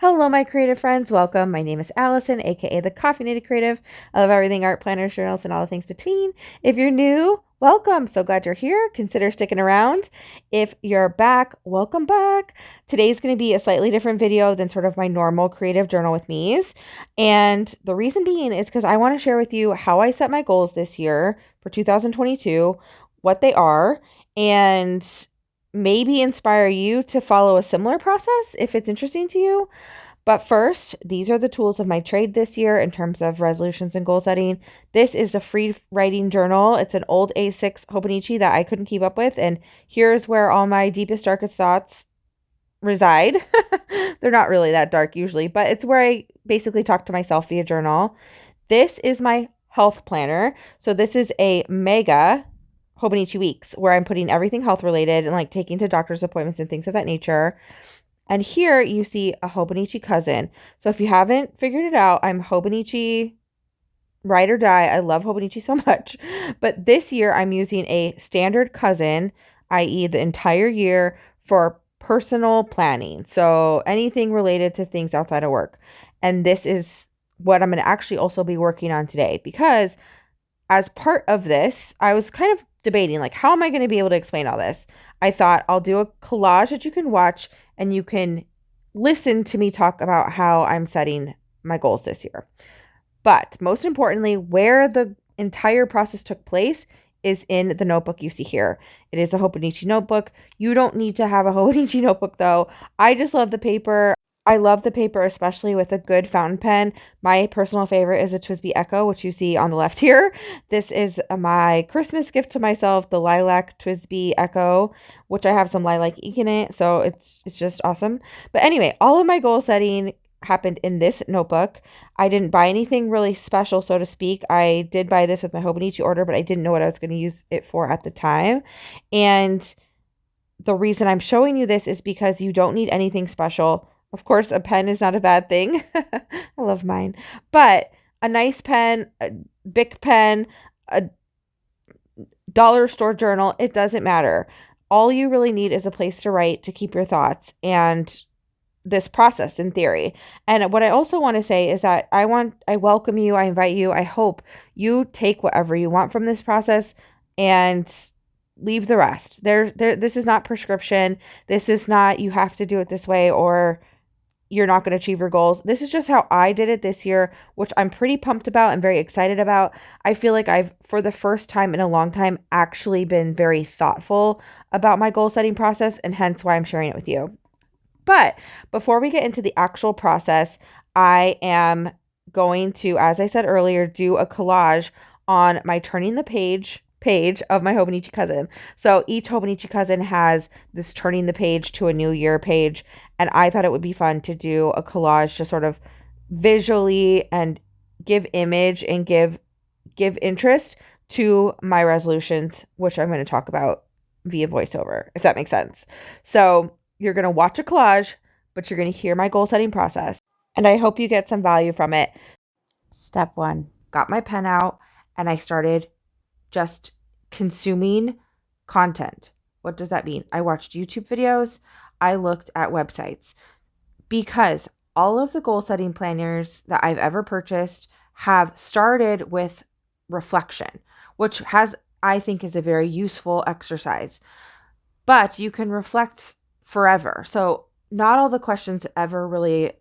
Hello, my creative friends. Welcome. My name is Allison, aka the Coffee Creative. I love everything art, planners, journals, and all the things between. If you're new, welcome. So glad you're here. Consider sticking around. If you're back, welcome back. Today's going to be a slightly different video than sort of my normal creative journal with me's. And the reason being is because I want to share with you how I set my goals this year for 2022, what they are, and maybe inspire you to follow a similar process if it's interesting to you. But first, these are the tools of my trade this year in terms of resolutions and goal setting. This is a free writing journal. It's an old A6 Hobonichi that I couldn't keep up with. And here's where all my deepest, darkest thoughts reside. They're not really that dark usually, but it's where I basically talk to myself via journal. This is my health planner. So this is a mega Hobonichi Weeks where I'm putting everything health related and like taking to doctor's appointments and things of that nature. And here you see a Hobonichi cousin. So if you haven't figured it out, I'm Hobonichi ride or die. I love Hobonichi so much. But this year I'm using a standard cousin, i.e. the entire year for personal planning. So anything related to things outside of work. And this is what I'm going to actually also be working on today because as part of this, I was kind of debating, like, how am I going to be able to explain all this? I thought I'll do a collage that you can watch and you can listen to me talk about how I'm setting my goals this year. But most importantly, where the entire process took place is in the notebook you see here. It is a Hobonichi notebook. You don't need to have a Hobonichi notebook though. I just love the paper. I love the paper, especially with a good fountain pen. My personal favorite is a TWSBI Echo, which you see on the left here. This is my Christmas gift to myself, the Lilac TWSBI Echo, which I have some lilac ink in it, so it's just awesome. But anyway, all of my goal setting happened in this notebook. I didn't buy anything really special, so to speak. I did buy this with my Hobonichi order, but I didn't know what I was going to use it for at the time. And the reason I'm showing you this is because you don't need anything special. Of course, a pen is not a bad thing. I love mine. But a nice pen, a Bic pen, a dollar store journal, it doesn't matter. All you really need is a place to write to keep your thoughts and this process in theory. And what I also want to say is that I welcome you, I invite you, I hope you take whatever you want from this process and leave the rest. This is not prescription. This is not you have to do it this way or you're not going to achieve your goals. This is just how I did it this year, which I'm pretty pumped about and very excited about. I feel like I've, for the first time in a long time, actually been very thoughtful about my goal setting process, and hence why I'm sharing it with you. But before we get into the actual process, I am going to, as I said earlier, do a collage on my turning the page of my Hobonichi cousin. So each Hobonichi cousin has this turning the page to a new year page. And I thought it would be fun to do a collage to sort of visually and give image and give interest to my resolutions, which I'm going to talk about via voiceover, if that makes sense. So you're going to watch a collage, but you're going to hear my goal setting process. And I hope you get some value from it. Step one, got my pen out and I started just consuming content. What does that mean? I watched YouTube videos. I looked at websites because all of the goal setting planners that I've ever purchased have started with reflection, which I think is a very useful exercise. But you can reflect forever. So not all the questions ever really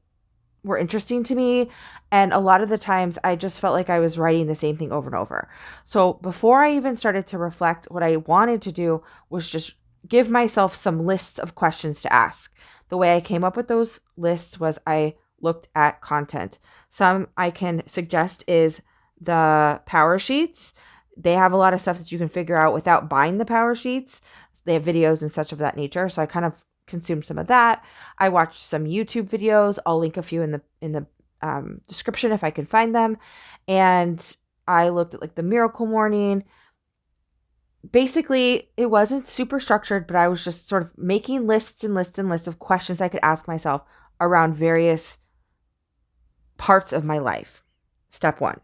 were interesting to me. And a lot of the times I just felt like I was writing the same thing over and over. So before I even started to reflect, what I wanted to do was just give myself some lists of questions to ask. The way I came up with those lists was I looked at content. Some I can suggest is the power sheets. They have a lot of stuff that you can figure out without buying the power sheets. They have videos and such of that nature. So I kind of consumed some of that. I watched some YouTube videos. I'll link a few in the description if I can find them. And I looked at like the Miracle Morning. Basically, it wasn't super structured, but I was just sort of making lists and lists and lists of questions I could ask myself around various parts of my life. Step one.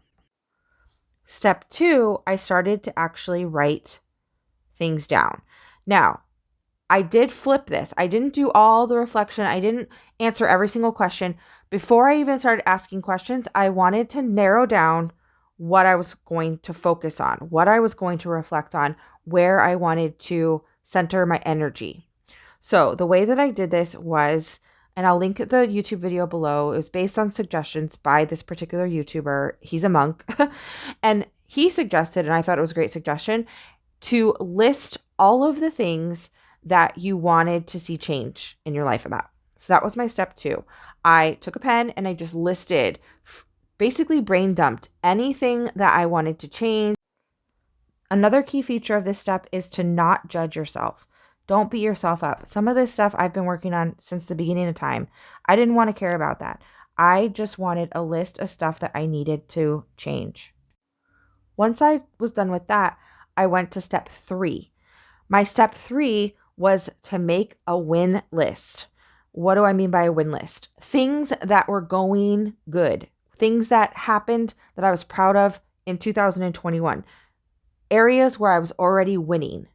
Step two, I started to actually write things down. Now, I did flip this. I didn't do all the reflection. I didn't answer every single question. Before I even started asking questions, I wanted to narrow down what I was going to focus on, what I was going to reflect on, where I wanted to center my energy. So the way that I did this was, and I'll link the YouTube video below, it was based on suggestions by this particular YouTuber. He's a monk. And he suggested, and I thought it was a great suggestion, to list all of the things that you wanted to see change in your life about. So that was my step 2. I took a pen and I just listed, basically brain dumped anything that I wanted to change. Another key feature of this step is to not judge yourself. Don't beat yourself up. Some of this stuff I've been working on since the beginning of time. I didn't want to care about that. I just wanted a list of stuff that I needed to change. Once I was done with that, I went to step 3. My step 3 was to make a win list. What do I mean by a win list? Things that were going good, things that happened that I was proud of in 2021, areas where I was already winning.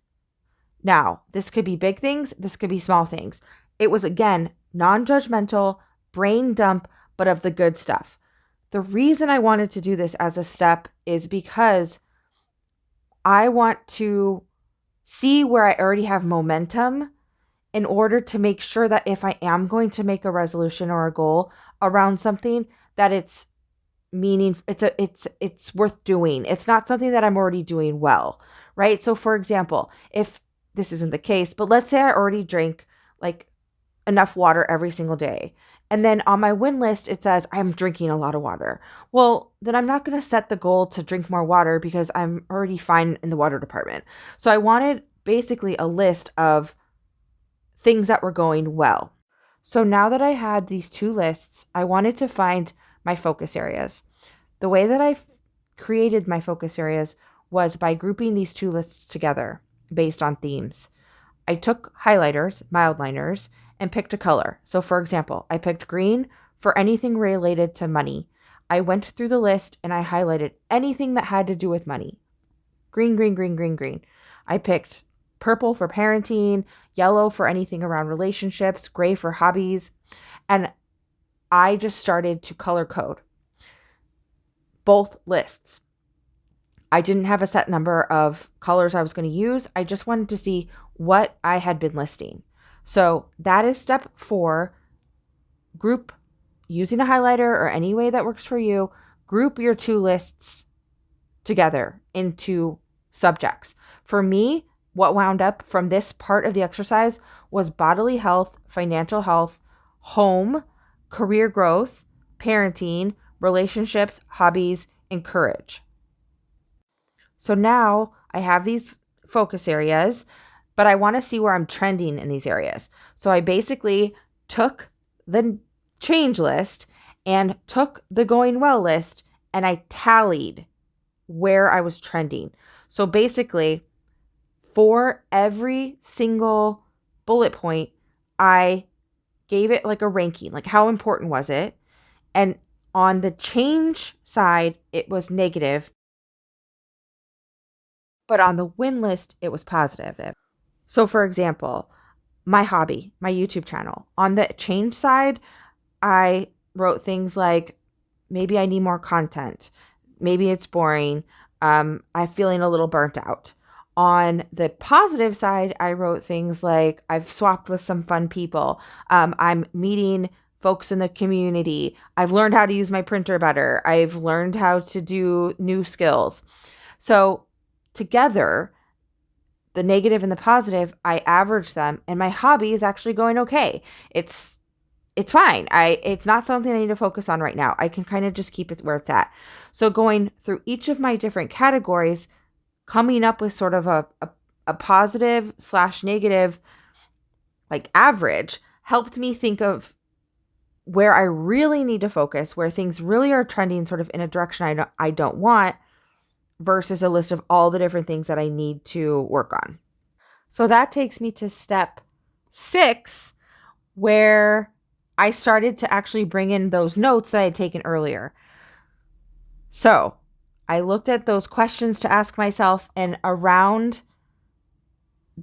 Now, this could be big things, this could be small things. It was, again, non-judgmental, brain dump, but of the good stuff. The reason I wanted to do this as a step is because I want to see where I already have momentum in order to make sure that if I am going to make a resolution or a goal around something, that it's it's worth doing. It's not something that I'm already doing well, right? So for example, if this isn't the case, but let's say I already drink like enough water every single day. And then on my win list, it says I'm drinking a lot of water. Well, then I'm not going to set the goal to drink more water because I'm already fine in the water department. So I wanted basically a list of things that were going well. So now that I had these 2 lists, I wanted to find my focus areas. The way that I created my focus areas was by grouping these 2 lists together based on themes. I took highlighters, mild liners, and picked a color. So for example, I picked green for anything related to money. I went through the list and I highlighted anything that had to do with money. Green, green, green, green, green. I picked purple for parenting, yellow for anything around relationships, gray for hobbies. And I just started to color code both lists. I didn't have a set number of colors I was going to use. I just wanted to see what I had been listing. So that is step 4. Group, using a highlighter or any way that works for you, group your 2 lists together into subjects. For me, what wound up from this part of the exercise was bodily health, financial health, home, career growth, parenting, relationships, hobbies, and courage. So now I have these focus areas, but I want to see where I'm trending in these areas. So I basically took the change list and took the going well list and I tallied where I was trending. So basically, for every single bullet point, I gave it like a ranking, like how important was it? And on the change side, it was negative, but on the win list, it was positive. So for example, my hobby, my YouTube channel, on the change side, I wrote things like, maybe I need more content. Maybe it's boring. I'm feeling a little burnt out. On the positive side, I wrote things like, I've swapped with some fun people. I'm meeting folks in the community. I've learned how to use my printer better. I've learned how to do new skills. So together, the negative and the positive, I average them, and my hobby is actually going okay. It's fine. It's not something I need to focus on right now. I can kind of just keep it where it's at. So going through each of my different categories, coming up with sort of a positive / negative like average helped me think of where I really need to focus, where things really are trending sort of in a direction I don't want, versus a list of all the different things that I need to work on. So that takes me to step 6, where I started to actually bring in those notes that I had taken earlier. So I looked at those questions to ask myself, and around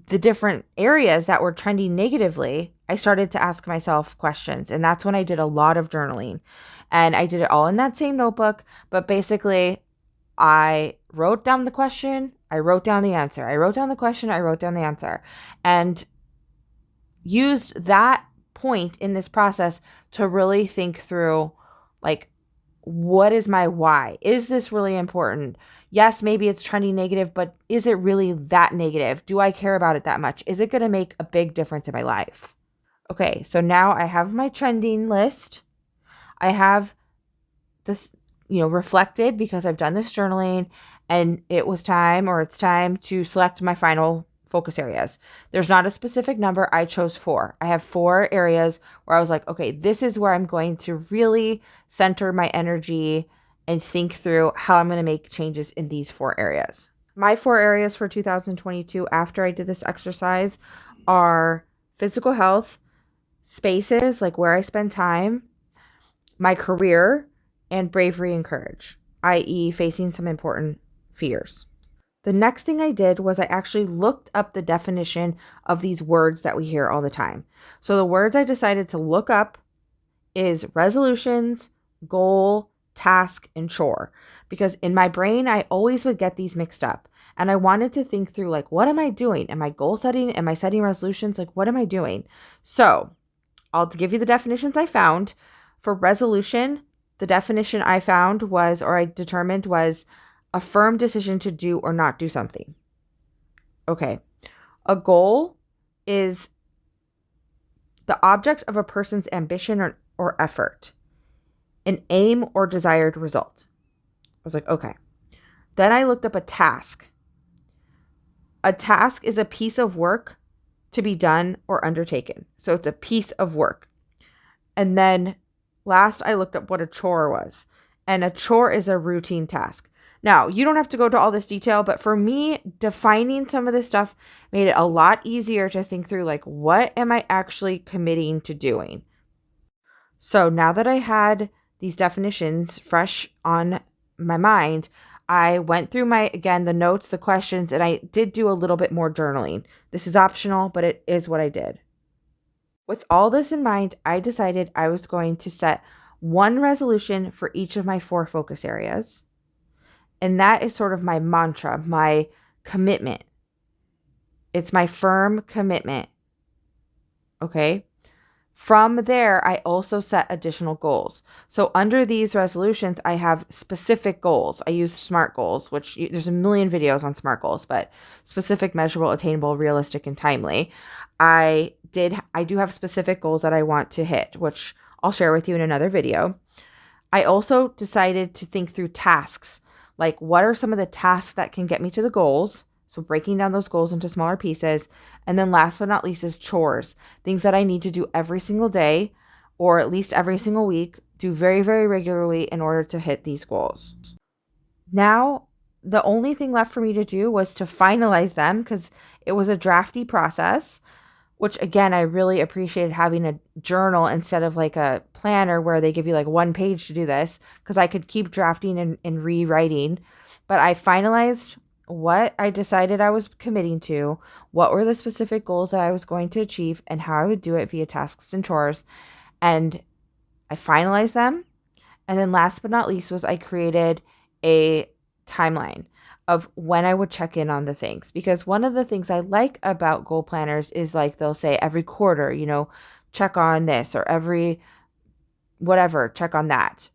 the different areas that were trending negatively, I started to ask myself questions. And that's when I did a lot of journaling. And I did it all in that same notebook. But basically, I wrote down the question, I wrote down the answer. I wrote down the question, I wrote down the answer. And used that point in this process to really think through, like, what is my why? Is this really important? Yes, maybe it's trending negative, but is it really that negative? Do I care about it that much? Is it going to make a big difference in my life? Okay, so now I have my trending list. I have this, reflected because I've done this journaling, and it's time to select my final focus areas. There's not a specific number. I chose 4. I have 4 areas where I was like, okay, this is where I'm going to really center my energy and think through how I'm going to make changes in these 4 areas. My 4 areas for 2022 after I did this exercise are physical health, spaces, like where I spend time, my career, and bravery and courage, i.e. facing some important fears. The next thing I did was I actually looked up the definition of these words that we hear all the time. So the words I decided to look up is resolutions, goal, task, and chore. Because in my brain, I always would get these mixed up. And I wanted to think through, like, what am I doing? Am I goal setting? Am I setting resolutions? Like, what am I doing? So I'll give you the definitions I found. For resolution, the definition I found was, or I determined was, a firm decision to do or not do something. Okay. A goal is the object of a person's ambition or effort, an aim or desired result. I was like, okay. Then I looked up a task. A task is a piece of work to be done or undertaken. So it's a piece of work. And then last, I looked up what a chore was. And a chore is a routine task. Now, you don't have to go to all this detail, but for me, defining some of this stuff made it a lot easier to think through, like, what am I actually committing to doing? So now that I had these definitions fresh on my mind, I went through the notes, the questions, and I did do a little bit more journaling. This is optional, but it is what I did. With all this in mind, I decided I was going to set one resolution for each of my 4 focus areas. And that is sort of my mantra, my commitment. It's my firm commitment. Okay. From there, I also set additional goals. So under these resolutions, I have specific goals. I use SMART goals, which there's a million videos on SMART goals, but specific, measurable, attainable, realistic, and timely. I do have specific goals that I want to hit, which I'll share with you in another video. I also decided to think through tasks. Like, what are some of the tasks that can get me to the goals? So breaking down those goals into smaller pieces. And then last but not least is chores, things that I need to do every single day or at least every single week, do very, very regularly in order to hit these goals. Now, the only thing left for me to do was to finalize them because it was a drafty process, which again, I really appreciated having a journal instead of like a planner where they give you like 1 page to do this, because I could keep drafting and rewriting. But I finalized what I decided I was committing to, what were the specific goals that I was going to achieve, and how I would do it via tasks and chores. And I finalized them. And then last but not least was I created a timeline of when I would check in on the things. Because one of the things I like about goal planners is, like, they'll say every quarter, check on this, or every whatever, check on that.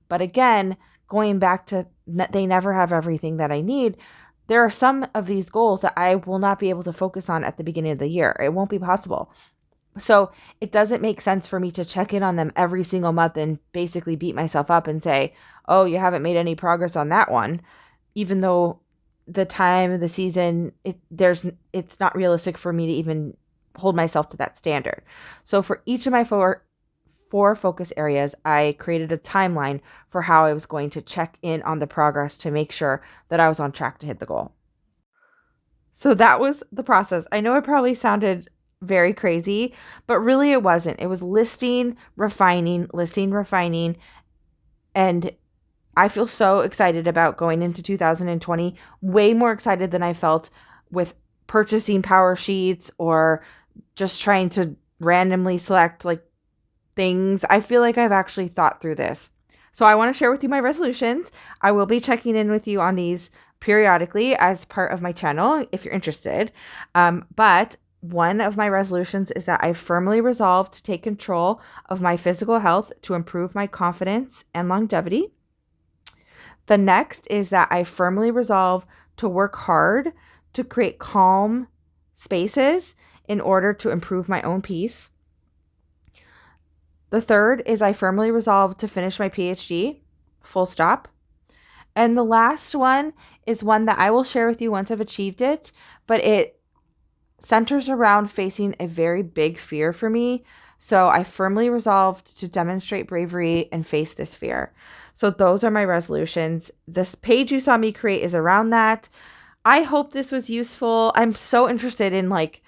But again, going back to they never have everything that I need. There are some of these goals that I will not be able to focus on at the beginning of the year. It won't be possible. So it doesn't make sense for me to check in on them every single month and basically beat myself up and say, oh, you haven't made any progress on that one, even though the time of the season, it's not realistic for me to even hold myself to that standard. So for each of my four focus areas, I created a timeline for how I was going to check in on the progress to make sure that I was on track to hit the goal. So that was the process. I know it probably sounded very crazy, but really it wasn't. It was listing, refining. And I feel so excited about going into 2020, way more excited than I felt with purchasing power sheets or just trying to randomly select like things. I feel like I've actually thought through this. So I want to share with you my resolutions. I will be checking in with you on these periodically as part of my channel if you're interested. But one of my resolutions is that I firmly resolve to take control of my physical health to improve my confidence and longevity. The next is that I firmly resolve to work hard to create calm spaces in order to improve my own peace. The third is I firmly resolve to finish my PhD, full stop. And the last one is one that I will share with you once I've achieved it, but it centers around facing a very big fear for me. So I firmly resolved to demonstrate bravery and face this fear. So those are my resolutions. This page you saw me create is around that. I hope this was useful. I'm so interested in like,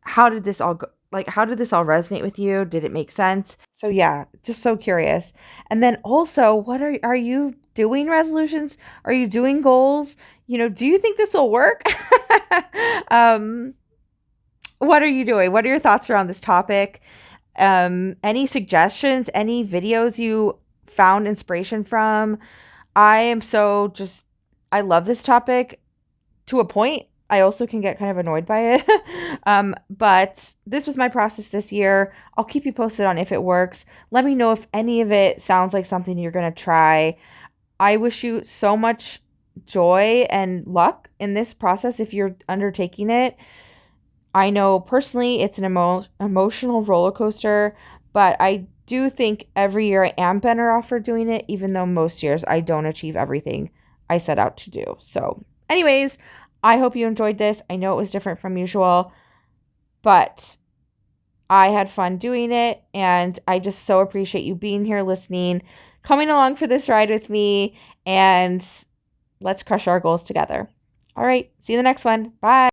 how did this all go? Like, how did this all resonate with you? Did it make sense? So yeah, just so curious. And then also, what are you doing resolutions? Are you doing goals? Do you think this will work? What are you doing? What are your thoughts around this topic? Any suggestions? Any videos you found inspiration from? I love this topic to a point. I also can get kind of annoyed by it. But this was my process this year. I'll keep you posted on if it works. Let me know if any of it sounds like something you're going to try. I wish you so much joy and luck in this process if you're undertaking it. I know personally it's an emotional roller coaster, but I do think every year I am better off for doing it, even though most years I don't achieve everything I set out to do. So, anyways, I hope you enjoyed this. I know it was different from usual, but I had fun doing it, and I just so appreciate you being here listening, coming along for this ride with me, and let's crush our goals together. All right, see you in the next one. Bye.